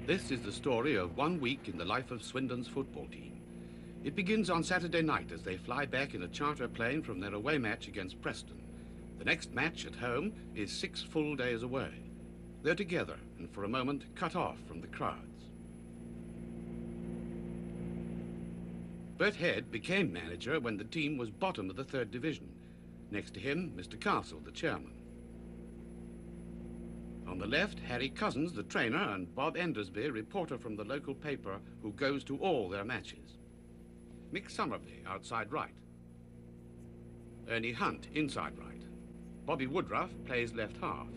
This is the story of 1 week in the life of Swindon's football team. It begins on Saturday night as they fly back in a charter plane from their away match against Preston. The next match at home is 6 full days away. They're together and for a moment cut off from the crowds. Bert Head became manager when the team was bottom of the 3rd division. Next to him, Mr. Castle, the chairman. On the left, Harry Cousins, the trainer, and Bob Endersby, reporter from the local paper, who goes to all their matches. Mick Summerby, outside right. Ernie Hunt, inside right. Bobby Woodruff plays left half.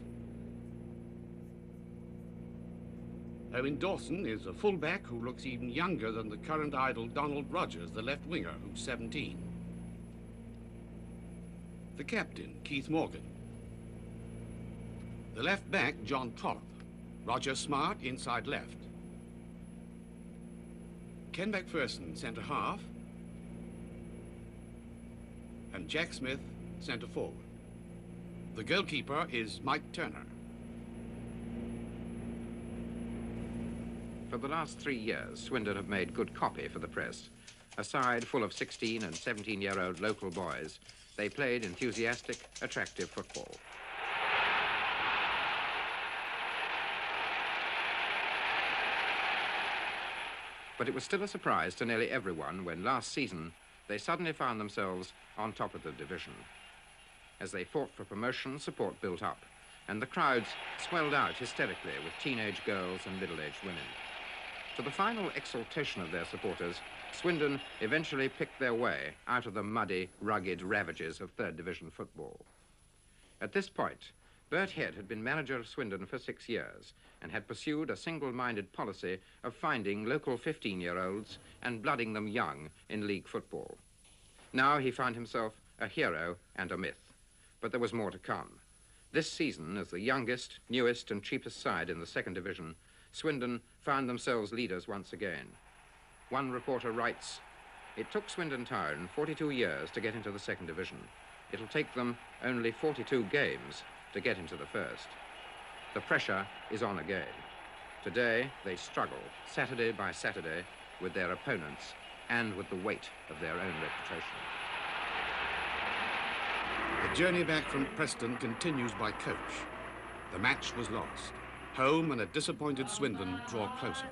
Owen Dawson is a fullback who looks even younger than the current idol Donald Rogers, the left winger, who's 17. The captain, Keith Morgan. The left back, John Trollope. Roger Smart, inside left. Ken McPherson, centre half. And Jack Smith, centre forward. The goalkeeper is Mike Turner. For the last 3 years, Swindon have made good copy for the press. A side full of 16 and 17-year-old local boys, they played enthusiastic, attractive football. But it was still a surprise to nearly everyone when last season they suddenly found themselves on top of the division. As they fought for promotion, support built up, and the crowds swelled out hysterically with teenage girls and middle-aged women. To the final exultation of their supporters, Swindon eventually picked their way out of the muddy, rugged ravages of 3rd Division football. At this point, Bert Head had been manager of Swindon for 6 years and had pursued a single-minded policy of finding local 15-year-olds and blooding them young in league football. Now he found himself a hero and a myth, but there was more to come. This season, as the youngest, newest and cheapest side in the 2nd Division, Swindon found themselves leaders once again. One reporter writes, "It took Swindon Town 42 years to get into the 2nd Division. It'll take them only 42 games to get into the 1st. The pressure is on again. Today, they struggle, Saturday by Saturday, with their opponents and with the weight of their own reputation." The journey back from Preston continues by coach. The match was lost. Home and a disappointed Swindon draw closer.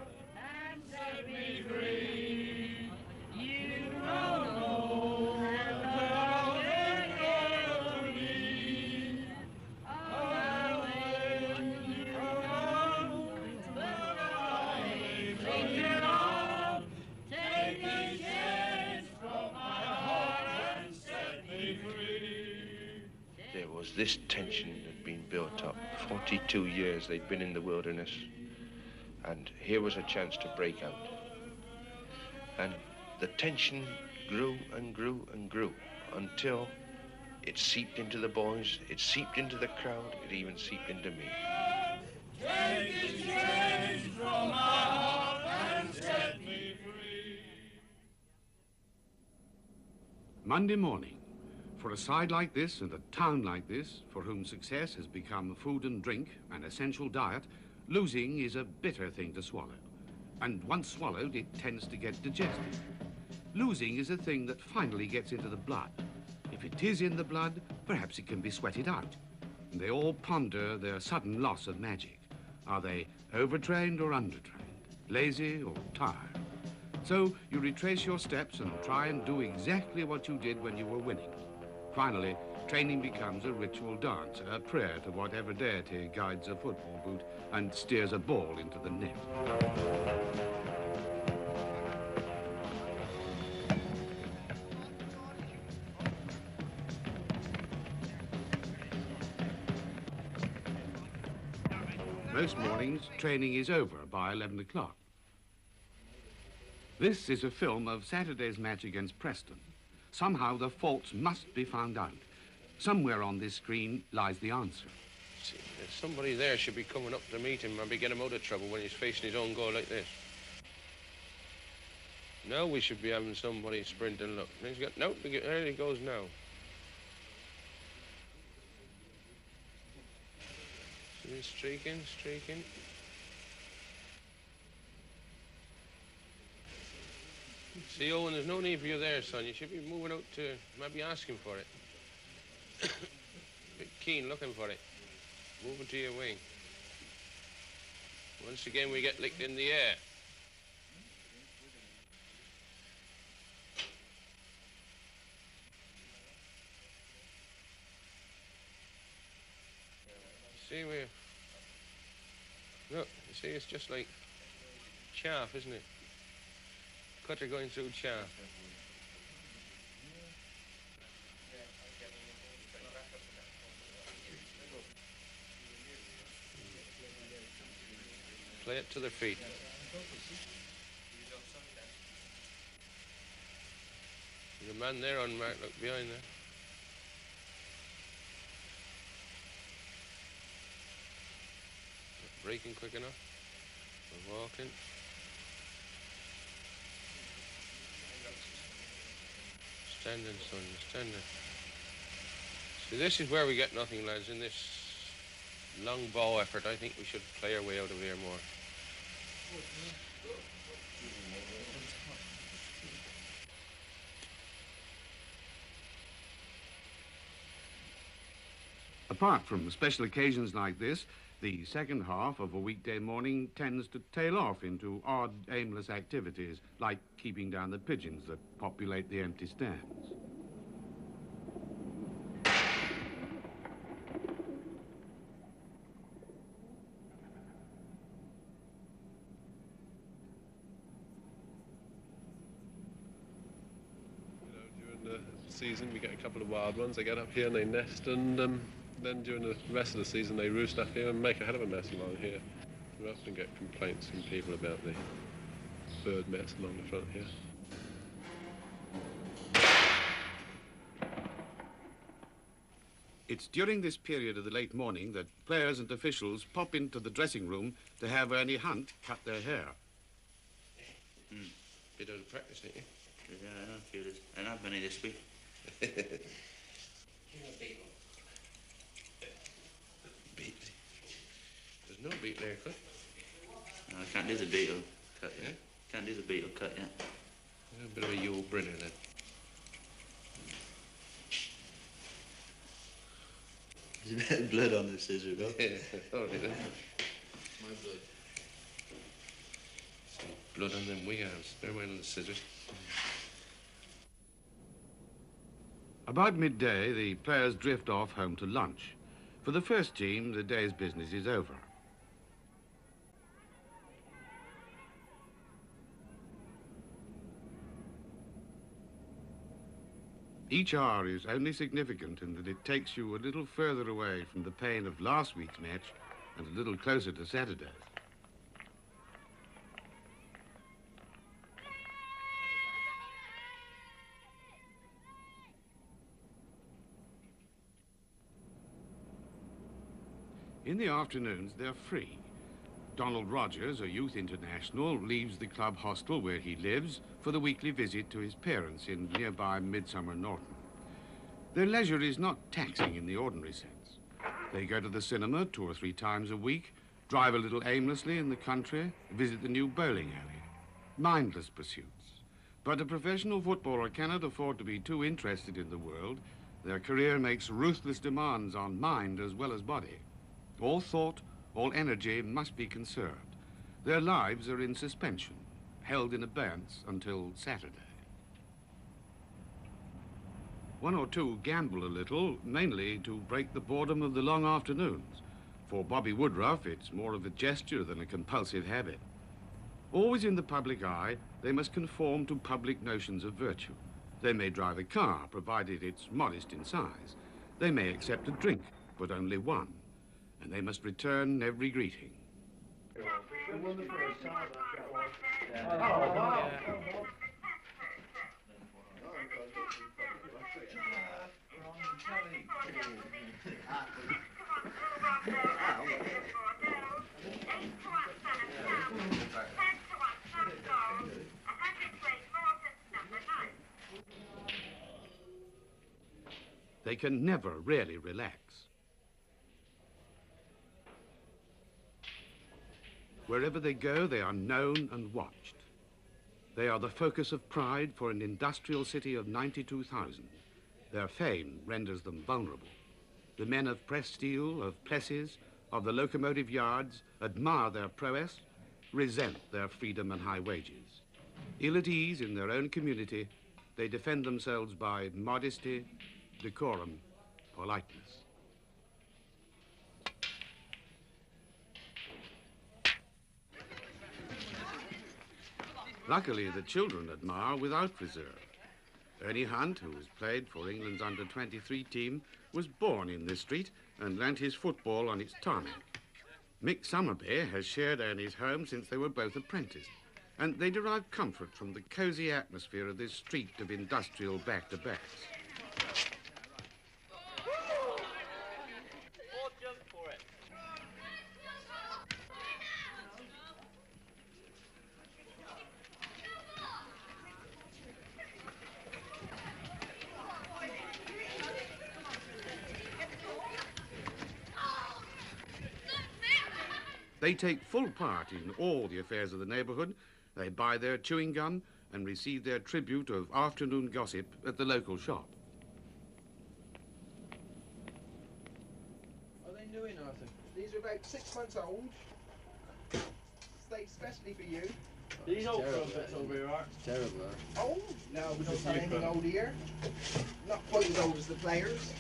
This tension had been built up. 42 years they'd been in the wilderness, and here was a chance to break out. And the tension grew and grew and grew until it seeped into the boys, it seeped into the crowd, it even seeped into me. Take this chains from my heart and set me free. Monday morning. For a side like this and a town like this, for whom success has become food and drink, an essential diet, losing is a bitter thing to swallow. And once swallowed, it tends to get digested. Losing is a thing that finally gets into the blood. If it is in the blood, perhaps it can be sweated out. And they all ponder their sudden loss of magic. Are they overtrained or undertrained? Lazy or tired? So you retrace your steps and try and do exactly what you did when you were winning. Finally, training becomes a ritual dance, a prayer to whatever deity guides a football boot and steers a ball into the net. Most mornings, training is over by 11 o'clock. This is a film of Saturday's match against Preston. Somehow the faults must be found out. Somewhere on this screen lies the answer. See, somebody there should be coming up to meet him and be getting him out of trouble when he's facing his own goal like this. Now we should be having somebody sprinting. Look, he's got, no, there he goes now. See, streaking. See, Owen, there's no need for you there, son. You should be moving out to maybe asking for it. Bit keen looking for it. Moving to your wing. Once again, we get licked in the air. See, look, you see, it's just like chaff, isn't it? Cutter going through chaff. Play it to their feet. There's a man there unmarked, look behind there. Breaking quick enough. We're walking. Standing, son, standing. See, this is where we get nothing, lads. In this long bow effort, I think we should play our way out of here more. Apart from special occasions like this, the second half of a weekday morning tends to tail off into odd, aimless activities, like keeping down the pigeons that populate the empty stands. During the season, we get a couple of wild ones. They get up here and they nest, and then during the rest of the season they roost up here and make a hell of a mess along here. We often get complaints from people about the bird mess along the front here. It's during this period of the late morning that players and officials pop into the dressing room to have Ernie Hunt cut their hair. Bit out of practice, ain't you? Yeah, I don't feel it. And I've been here this week. Beat. There's no beat there, cut. No, I can't do the beetle cut yet. Can't do the beetle cut yet. A bit of a Yule Brynner then. There's a bit of blood on the scissor, though. Yeah, already then. My blood. Some blood on them wing arms. Never mind on the scissors. About midday, the players drift off home to lunch. For the first team, the day's business is over. Each hour is only significant in that it takes you a little further away from the pain of last week's match and a little closer to Saturday's. In the afternoons, they're free. Donald Rogers, a youth international, leaves the club hostel where he lives for the weekly visit to his parents in nearby Midsummer Norton. Their leisure is not taxing in the ordinary sense. They go to the cinema 2 or 3 times a week, drive a little aimlessly in the country, visit the new bowling alley. Mindless pursuits. But a professional footballer cannot afford to be too interested in the world. Their career makes ruthless demands on mind as well as body. All thought, all energy must be conserved. Their lives are in suspension, held in abeyance until Saturday. 1 or 2 gamble a little, mainly to break the boredom of the long afternoons. For Bobby Woodruff, it's more of a gesture than a compulsive habit. Always in the public eye, they must conform to public notions of virtue. They may drive a car, provided it's modest in size. They may accept a drink, but only one. And they must return every greeting. They can never really relax. Wherever they go, they are known and watched. They are the focus of pride for an industrial city of 92,000. Their fame renders them vulnerable. The men of pressed steel, of presses, of the locomotive yards admire their prowess, resent their freedom and high wages. Ill at ease in their own community, they defend themselves by modesty, decorum, politeness. Luckily, the children admire without reserve. Ernie Hunt, who has played for England's under-23 team, was born in this street and learnt his football on its tarmac. Mick Summerby has shared Ernie's home since they were both apprenticed, and they derive comfort from the cosy atmosphere of this street of industrial back-to-backs. They take full part in all the affairs of the neighborhood. They buy their chewing gum and receive their tribute of afternoon gossip at the local shop. Are they new in, Arthur? These are about 6 months old. Stayed specially for you. These old crumpets over here are Terrible. Old? No, we don't have anything old here. Not quite as old as the players.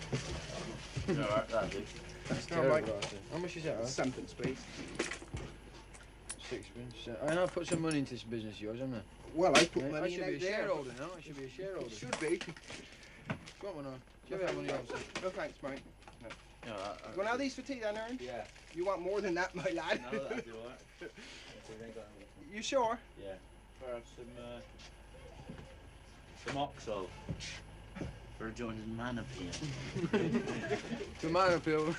no, that'd be. That's terrible, Arthur. How much is that, Arthur? Something, please. Sixpence. I know I put some money into this business of yours, haven't I? Well, I put I money should in be a out there. shareholder now. I should be a shareholder. It should be. Go on, on. Do you have money else? No thanks, mate. No, You want to have these for tea then, Aaron? yeah. You want more than that, my lad? No, that'd be alright. You sure? Yeah. For some oxo. For joining man appeal. To man appeal.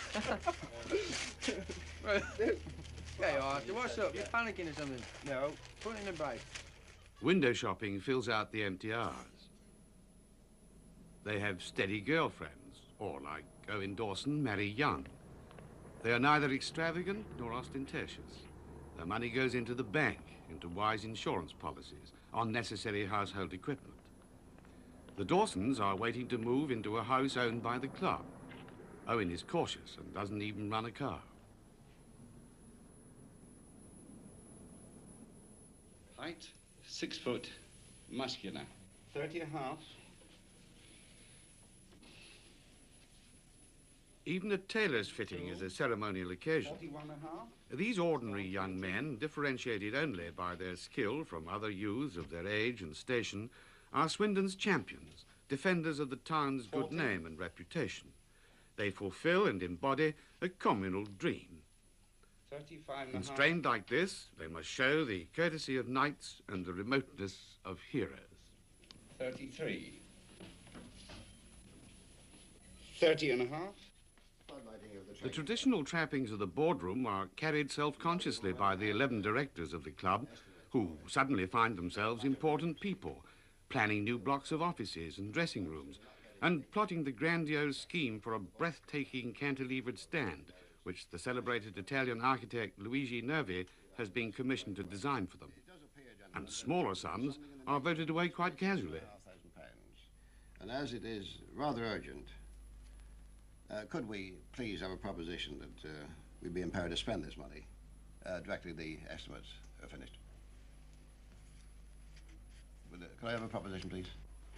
There you are. What's up? You're panicking or something? No. Put it in the bag. Window shopping fills out the empty hours. They have steady girlfriends, or like Owen Dawson, marry young. They are neither extravagant nor ostentatious. Their money goes into the bank, into wise insurance policies, on necessary household equipment. The Dawsons are waiting to move into a house owned by the club. Owen is cautious and doesn't even run a car. Height, 6 foot, muscular. 30 and a half. Even a tailor's fitting is a ceremonial occasion. 41 and a half. These ordinary young men, differentiated only by their skill from other youths of their age and station, are Swindon's champions, defenders of the town's good name and reputation. They fulfill and embody a communal dream. 35 and a half. Constrained like this, they must show the courtesy of knights and the remoteness of heroes. 33. 30 and a half. The traditional trappings of the boardroom are carried self-consciously by the 11 directors of the club, who suddenly find themselves important people, planning new blocks of offices and dressing rooms, and plotting the grandiose scheme for a breathtaking cantilevered stand, which the celebrated Italian architect Luigi Nervi has been commissioned to design for them. And smaller sums are voted away quite casually. And as it is rather urgent, could we please have a proposition that we be empowered to spend this money directly the estimates are finished? Could I have a proposition, please?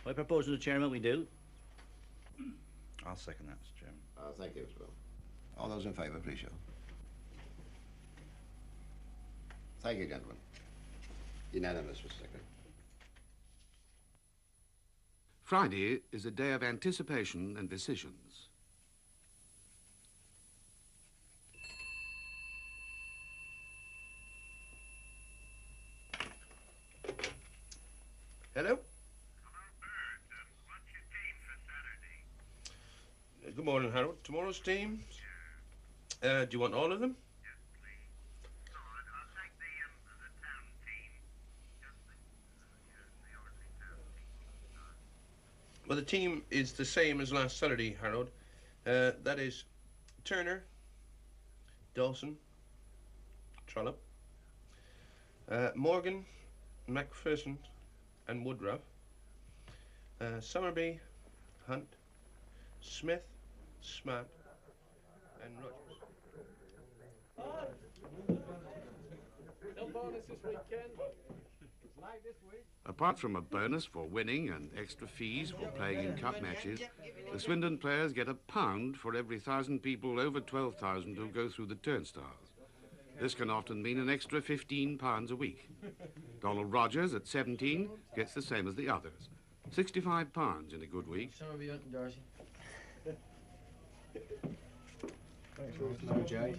I propose to the chairman we do. I'll second that, Mr. Chairman. Thank you, Mr. Will. All those in favour, please show. Thank you, gentlemen. Unanimous, Mr. Secretary. Friday is a day of anticipation and decisions. Hello? Good morning, Harold. Tomorrow's team? Do you want all of them? Yes, please. No, I'll take the town team. Just the ordinary town team. Well, the team is the same as last Saturday, Harold. That is Turner, Dawson, Trollope, Morgan, Macpherson, and Woodruff. Summerby, Hunt, Smith, Smart, and Rogers. No bonus this weekend. It's like this week. Apart from a bonus for winning and extra fees for playing in cup matches, the Swindon players get £1 for every 1,000 people over 12,000 who go through the turnstiles. This can often mean an extra £15 a week. Donald Rogers, at 17, gets the same as the others. £65 in a good week. Some of you, Darcy. Thanks, no Jay,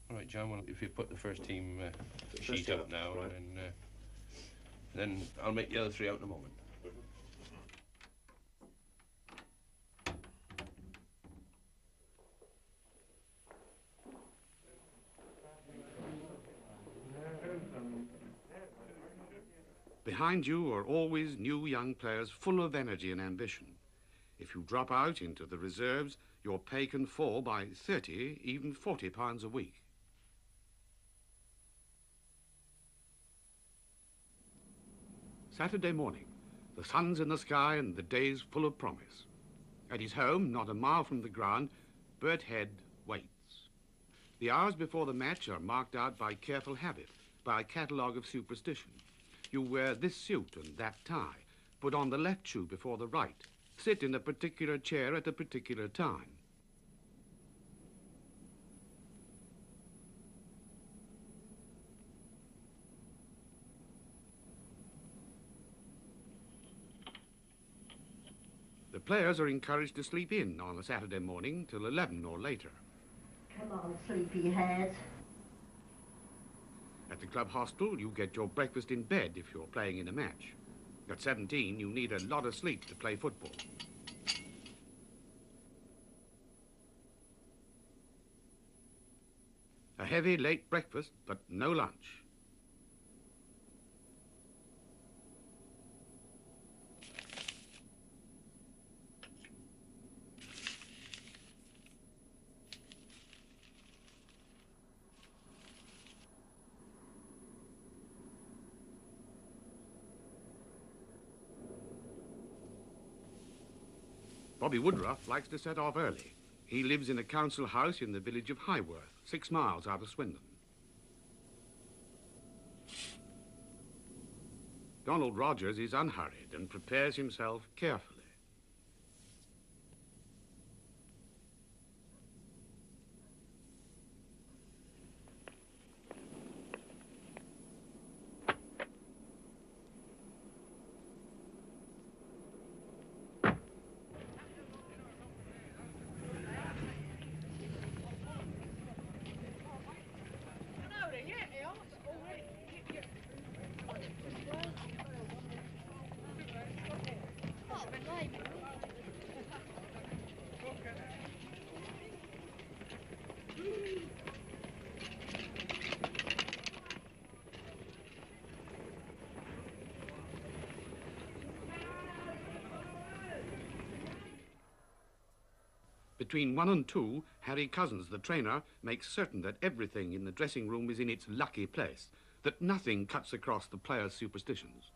All right, John, well, if you put the first team sheet out now, right. And then I'll make the other three out in a moment. Behind you are always new young players full of energy and ambition. If you drop out into the reserves, your pay can fall by 30, even £40 a week. Saturday morning. The sun's in the sky and the day's full of promise. At his home, not a mile from the ground, Bert Head waits. The hours before the match are marked out by careful habit, by a catalogue of superstition. You wear this suit and that tie, put on the left shoe before the right, sit in a particular chair at a particular time. The players are encouraged to sleep in on a Saturday morning till 11 or later. Come on, sleepyhead. At the club hostel, you get your breakfast in bed if you're playing in a match. At 17, you need a lot of sleep to play football. A heavy, late breakfast, but no lunch. Bobby Woodruff likes to set off early. He lives in a council house in the village of Highworth, 6 miles out of Swindon. Donald Rogers is unhurried and prepares himself carefully. Between 1 and 2, Harry Cousins, the trainer, makes certain that everything in the dressing room is in its lucky place, that nothing cuts across the players' superstitions.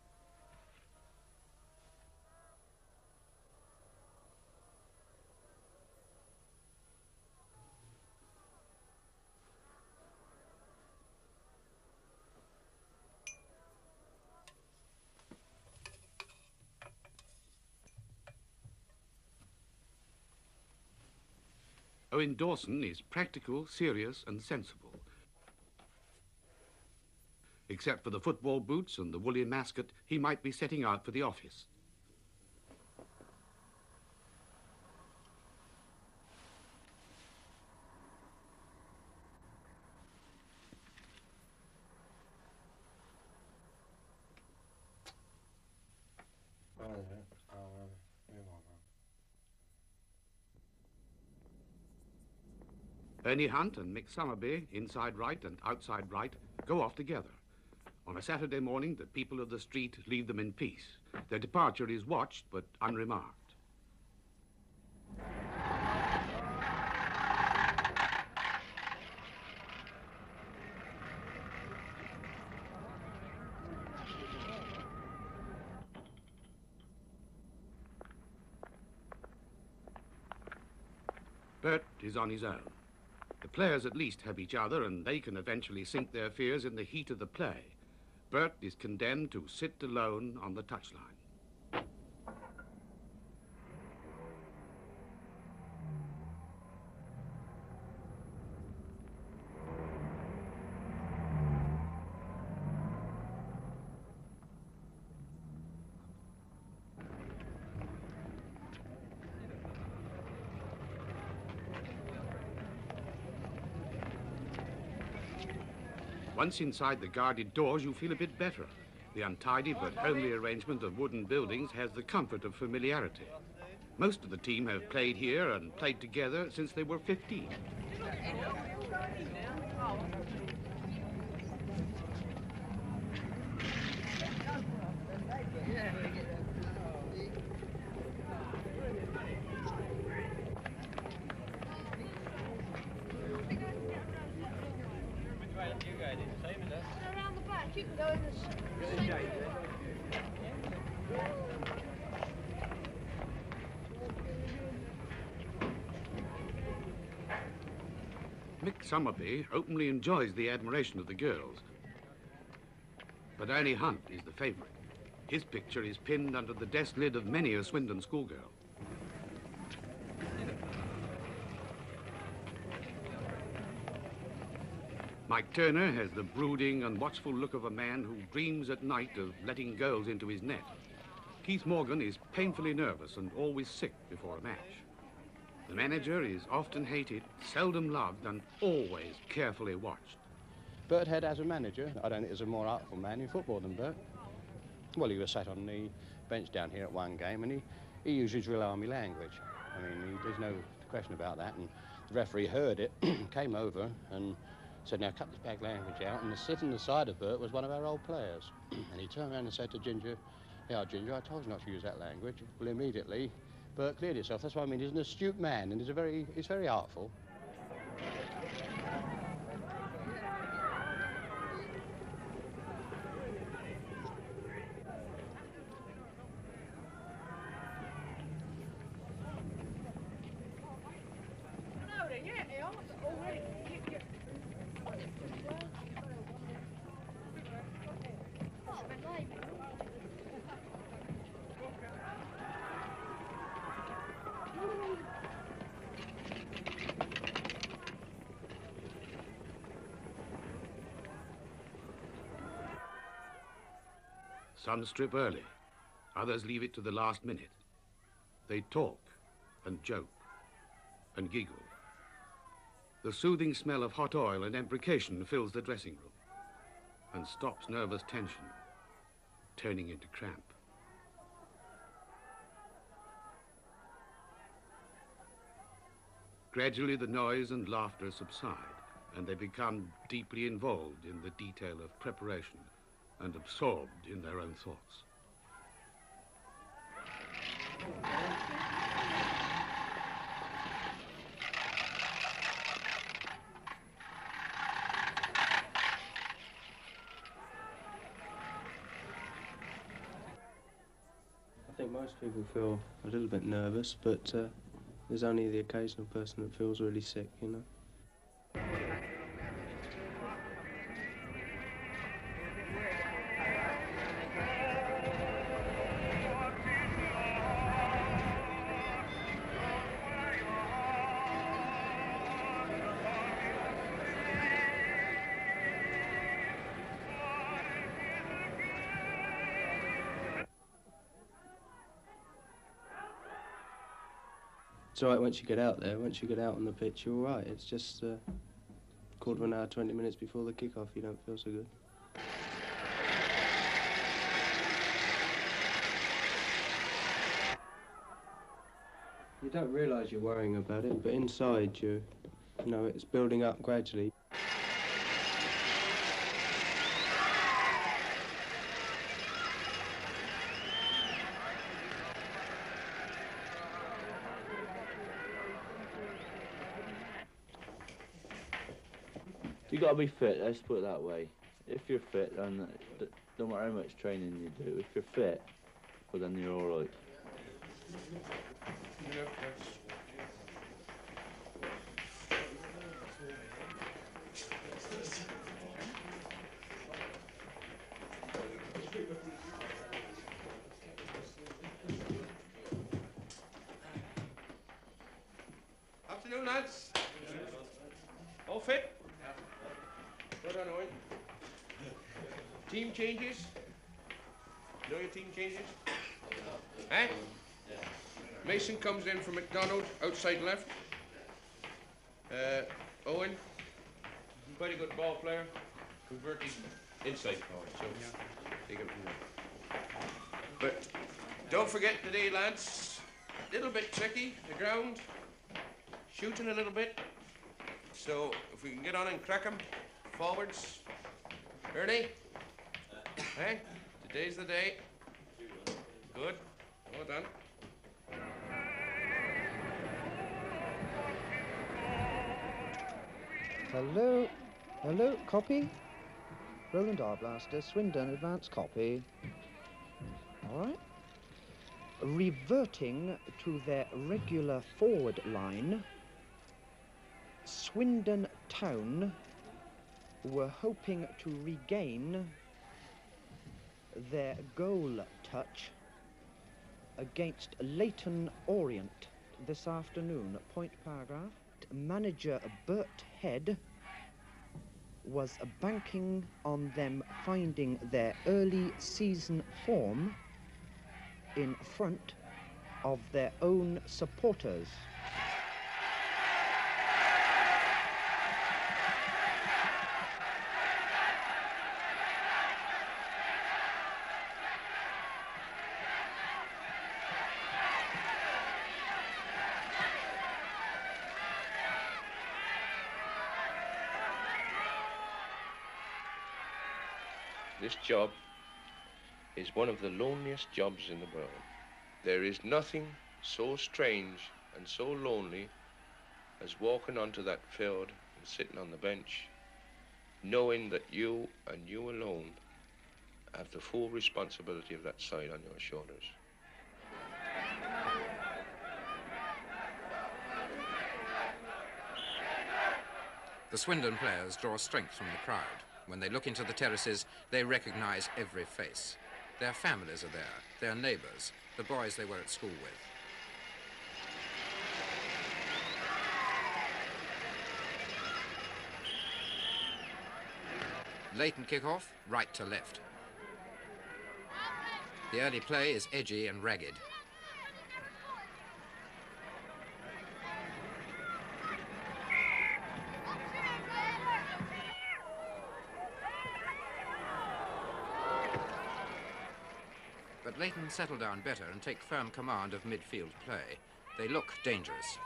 Owen Dawson is practical, serious and sensible. Except for the football boots and the woolly mascot, he might be setting out for the office. Ernie Hunt and Mick Summerby, inside right and outside right, go off together. On a Saturday morning, the people of the street leave them in peace. Their departure is watched, but unremarked. Bert is on his own. The players at least have each other, and they can eventually sink their fears in the heat of the play. Bert is condemned to sit alone on the touchline. Once inside the guarded doors, you feel a bit better. The untidy but homely arrangement of wooden buildings has the comfort of familiarity. Most of the team have played here and played together since they were 15. Around the back, you can go in the same way. Mick Summerby openly enjoys the admiration of the girls. But Ernie Hunt is the favourite. His picture is pinned under the desk lid of many a Swindon schoolgirl. Mike Turner has the brooding and watchful look of a man who dreams at night of letting girls into his net. Keith Morgan is painfully nervous and always sick before a match. The manager is often hated, seldom loved, and always carefully watched. Bert Head as a manager, I don't think there's a more artful man in football than Bert. Well, he was sat on the bench down here at one game, and he used his real army language. I mean, there's no question about that, and the referee heard it, came over and said, now cut this bag language out, and sitting on the side of Bert was one of our old players. And he turned around and said to Ginger, yeah, Ginger, I told you not to use that language. Well, immediately, Bert cleared himself. That's what I mean. He's an astute man, and he's very artful. Some strip early, others leave it to the last minute. They talk and joke and giggle. The soothing smell of hot oil and embrocation fills the dressing room and stops nervous tension, turning into cramp. Gradually, the noise and laughter subside, and they become deeply involved in the detail of preparation and absorbed in their own thoughts. I think most people feel a little bit nervous, but there's only the occasional person that feels really sick, you know. It's all right once you get out there. Once you get out on the pitch, you're all right. It's just quarter of an hour, 20 minutes before the kick-off, you don't feel so good. You don't realise you're worrying about it, but inside you know, it's building up gradually. You got to be fit, let's put it that way. If you're fit, then no matter how much training you do, if you're fit, well then you're all right. lads? All fit? Well done, Owen. Team changes? Know your team changes? Eh? Mason comes in from McDonald, outside left. Owen, quite a good ball player, converted inside forward, so take him from there. But don't forget today, lads, a little bit tricky, the ground, shooting a little bit. So if we can get on and crack 'em, forwards. Ernie? Hey, today's the day. Good, well done. Hello, hello, copy. Roland Arblaster, Swindon, advance copy. All right. Reverting to their regular forward line, Swindon Town were hoping to regain their goal touch against Leyton Orient this afternoon. Point paragraph. Manager Bert Head was banking on them finding their early season form in front of their own supporters. This job is one of the loneliest jobs in the world. There is nothing so strange and so lonely as walking onto that field and sitting on the bench, knowing that you and you alone have the full responsibility of that side on your shoulders. The Swindon players draw strength from the crowd. When they look into the terraces, they recognize every face. Their families are there, their neighbours, the boys they were at school with. Leyton kick-off, right to left. The early play is edgy and ragged. But Leyton settle down better and take firm command of midfield play. They look dangerous.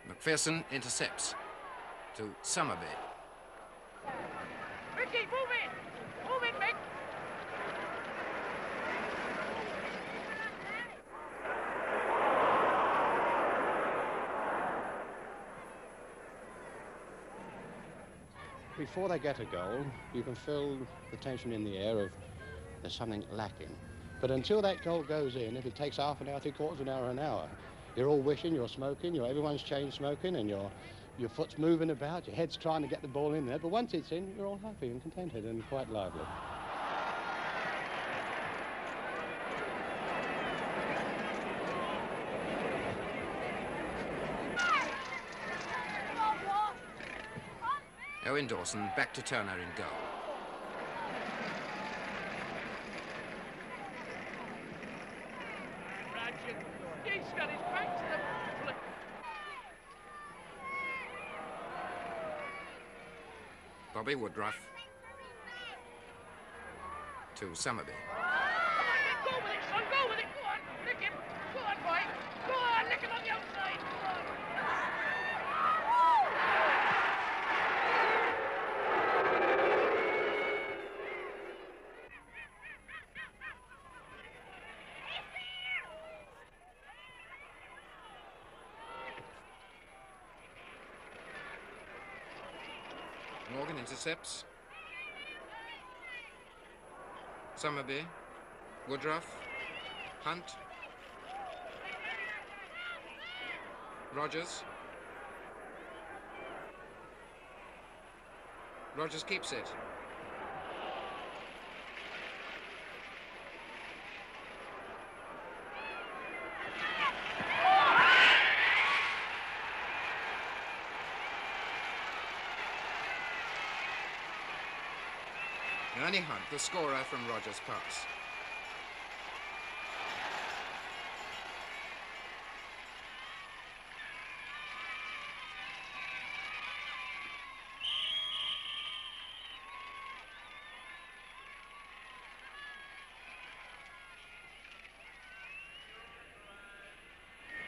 McPherson intercepts to Summerby. Mickey, move in! Move in, Mick! Before they get a goal, you can feel the tension in the air of there's something lacking. But until that goal goes in, if it takes half an hour, 3/4 an hour, you're all wishing, you're smoking, everyone's chain smoking, and your foot's moving about, your head's trying to get the ball in there. But once it's in, you're all happy and contented and quite lively. Owen Dawson back to Turner in goal. He's got his back to the... Bobby Woodruff to Summerby. Go with it, son, go with it, go on, lick him. Go on, boy. Go on, lick him on the outside. Go on. Morgan intercepts. Summerby, Woodruff, Hunt, Rogers. Rogers keeps it. Ernie Hunt, the scorer from Rogers' pass.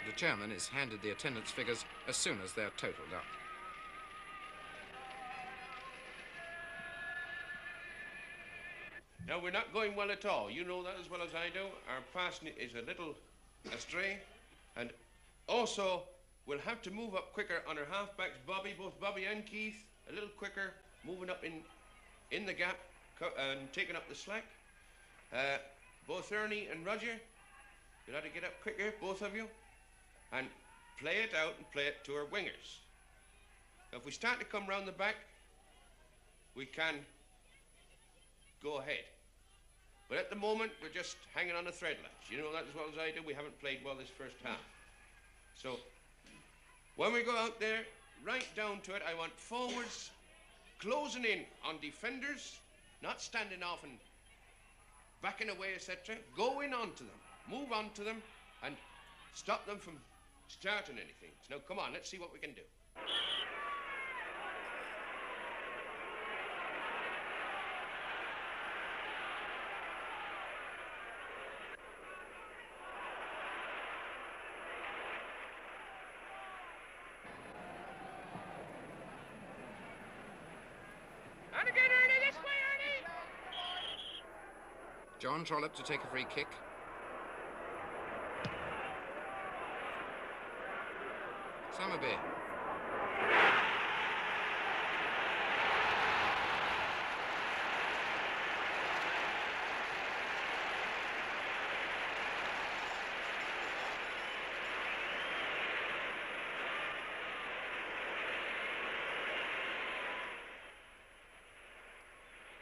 The chairman is handed the attendance figures as soon as they're totaled up. Now, we're not going well at all. You know that as well as I do. Our passing is a little astray. And also, we'll have to move up quicker on our halfbacks, Bobby, both Bobby and Keith, a little quicker, moving up in the gap and taking up the slack. Both Ernie and Roger, you'll have to get up quicker, both of you, and play it out and play it to our wingers. Now, if we start to come round the back, we can go ahead. But at the moment, we're just hanging on a thread, lads. You know that as well as I do. We haven't played well this first half. So, when we go out there, right down to it, I want forwards closing in on defenders, not standing off and backing away, etc. Go in onto them, move on to them, and stop them from starting anything. So now, come on, let's see what we can do. And again, Ernie, this way, Ernie! John Trollope to take a free kick. Summerby.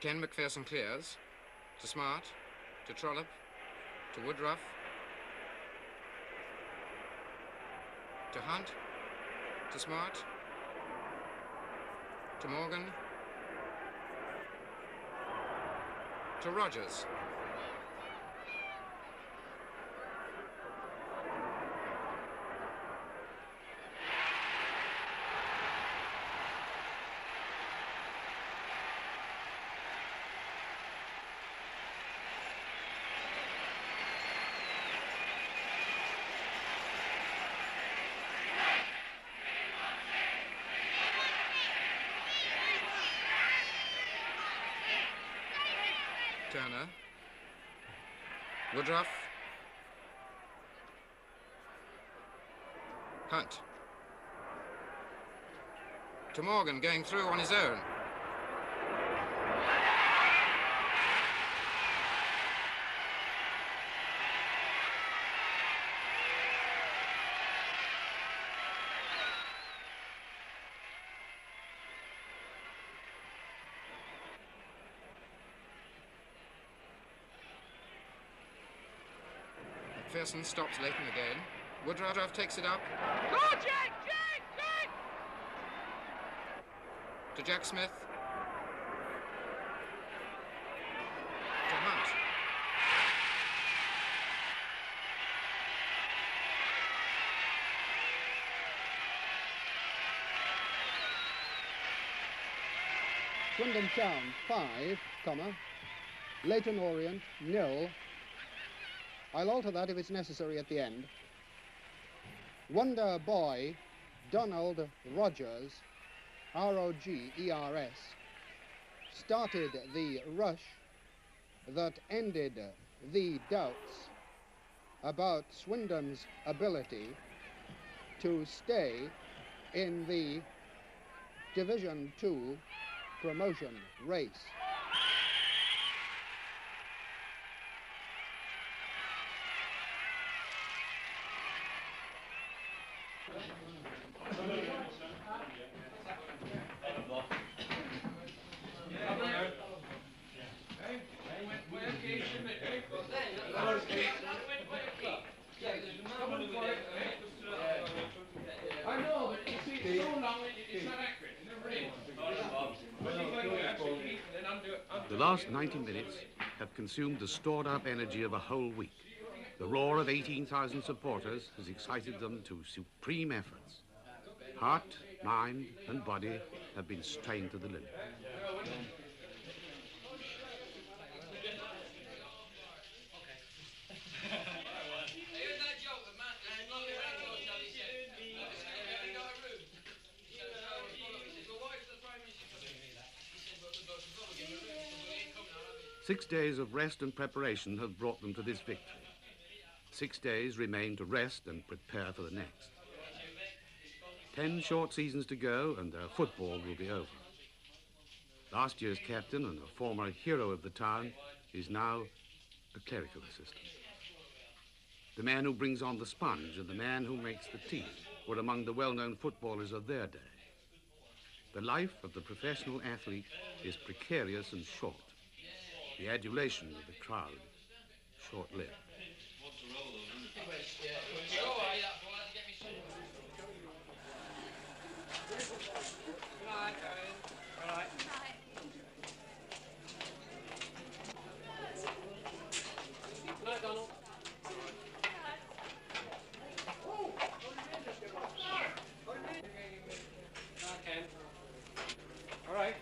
Ken McPherson clears. To Smart. To Trollope. To Woodruff. To Hunt. To Smart. To Morgan. To Rogers. Turner. Woodruff. Hunt. To Morgan, going through on his own. McPherson stops Leighton again. Woodruff takes it up. Go, Jack! Jack! Jack! To Jack Smith. To Hunt. Swindon Town 5, Leighton Orient 0. I'll alter that if it's necessary at the end. Wonder Boy Donald Rogers, R-O-G-E-R-S, started the rush that ended the doubts about Swindon's ability to stay in the Division 2 promotion race. I know, but you see, it's so long, it's not accurate. It never is. The last 90 minutes have consumed the stored-up energy of a whole week. The roar of 18,000 supporters has excited them to supreme efforts. Heart, mind, and body have been strained to the limit. Six days of rest and preparation have brought them to this victory. 6 days remain to rest and prepare for the next. 10 short seasons to go and their football will be over. Last year's captain and a former hero of the town is now a clerical assistant. The man who brings on the sponge and the man who makes the tea were among the well-known footballers of their day. The life of the professional athlete is precarious and short. The adulation of the crowd, short-lived. Night, Donald. Ken. All right.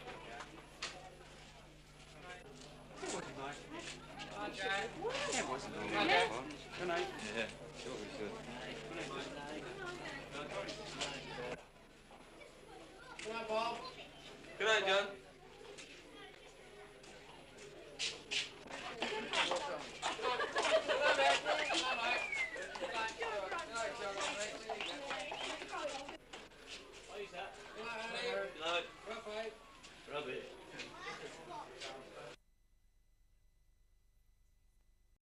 It wasn't nice. It wasn't nice. Good night. Yeah, it was good. Good night, Bob. Good night, John.